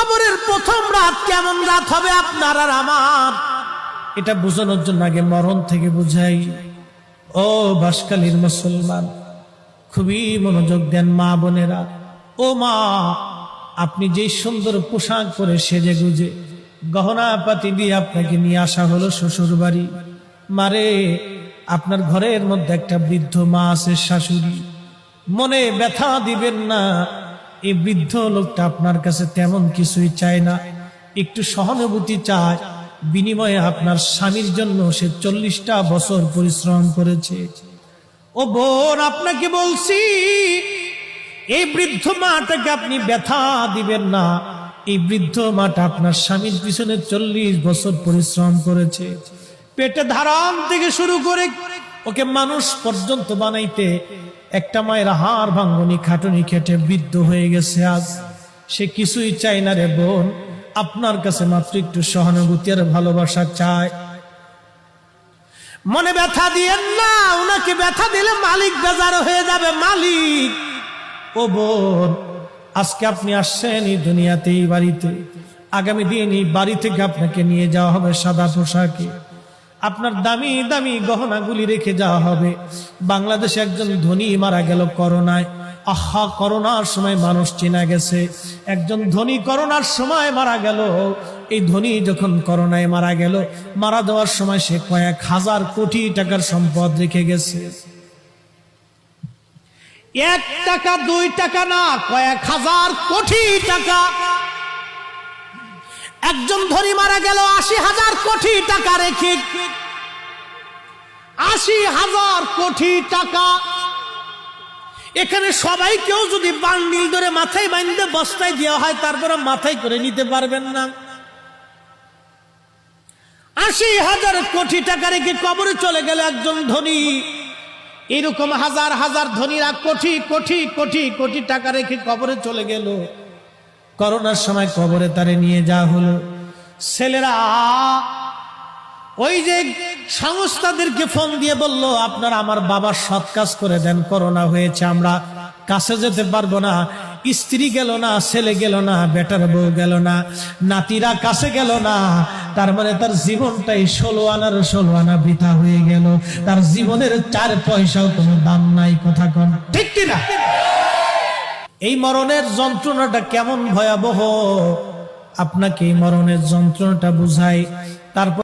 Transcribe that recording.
কবরের প্রথম রাত কেমন রাত হবে আপনার আর আমার, এটা বোঝানোর জন্য আগে মরণ থেকে বুঝাই। ও বাসকালীর মুসলমান, খুবই মনোযোগ দেন মা বোনেরা। ও মা, আপনি যে সুন্দর পোশাক পরে সেজে গুজে গহনা পাতি দিয়ে আপনাকে নিয়ে আসা হলো শ্বশুর বাড়ি। মারে, আপনার ঘরের মধ্যে একটা বৃদ্ধ মা আছে, শাশুড়ি। মনে ব্যথা দিবেন না, এই বৃদ্ধ লোকটা আপনার কাছে তেমন কিছুই চায় না, একটু সহানুভূতি চায়। বিনিময়ে আপনার স্বামীর জন্য সে 40টা বছর পরিশ্রম করেছে। ও বোন, আপনাকে বলছি, এই বৃদ্ধ মাটাকে আপনি ব্যথা দিবেন না। এই বৃদ্ধ মাটা আপনার স্বামীর পিছনে 40 বছর পরিশ্রম করেছে। পেটে ধারণ থেকে শুরু করে ওকে মানুষ পর্যন্ত বানাইতে একটা মায়ের হাড় ভাঙ্গনি খাটুনি খেটে বৃদ্ধ হয়ে গেছে। আজ সে কিছুই চায় না রে বোন, আপনার কাছে মাত্র একটু সহানুভূতি আর ভালোবাসা চায়। মনে ব্যথা দিয়েন না, ওনাকে ব্যথা দিলে মালিক বেজার হয়ে যাবে। মালিক, ও বোন, আজকে আপনি আসছেন এই দুনিয়াতে, এই বাড়িতে। আগামী দিন এই বাড়ি থেকে আপনাকে নিয়ে যাওয়া হবে সাদা পোশাকে, আপনার দামি দামি গহনাগুলি রেখে যাওয়া হবে। বাংলাদেশে একজন ধনী মারা গেল করোনায়। আহা, করোনার সময় মানুষ চেনা গেছে। একজন ধনী করোনার সময় মারা গেল। এই ধনী যখন করোনায় মারা গেল, মারা যাওয়ার সময় সে কয়েক হাজার কোটি টাকার সম্পদ রেখে গেছে। 1 টাকা 2 টাকা না, কয়েক হাজার কোটি টাকা। একজন ধনী মারা গেল 80,000 কোটি টাকা রেখে। 80,000 কোটি টাকা। এখানে সবাই কেউ যদি বান্ডিল ধরে মাথায় বাঁধতে বস্তায় দেওয়া হয়, তারপরে মাথায় করে নিতে পারবেন না। 80,000 কোটি টাকা রেখে কবরে চলে গেল একজন ধনী। এরকম হাজার হাজার ধনীরা কোটি কোটি কোটি কোটি টাকা রেখে কবরে চলে গেল। করোনার সময় কবরে তারে নিয়ে যাওয়া হলো। ছেলেরা ওই যে সংস্থাদেরকে ফোন দিয়ে বলল, আপনারা আমার বাবার সৎ কাজ করে দেন, করোনা হয়েছে, আমরা কাছে যেতে পারবো না। স্ত্রী গেল না, ছেলে গেল না, বেটার বউ গেল না, নাতিরা কাছে গেল না। তার মানে তার জীবনটাই 16 আনার 16 আনা বৃথা হয়ে গেল। তার জীবনের 4 পয়সাও কোনো দাম নাই। কথা কন ঠিক কিনা? এই মরণের যন্ত্রণাটা কেমন ভয়াবহ, আপনাকে এই মরণের যন্ত্রণাটা বুঝাই। তারপর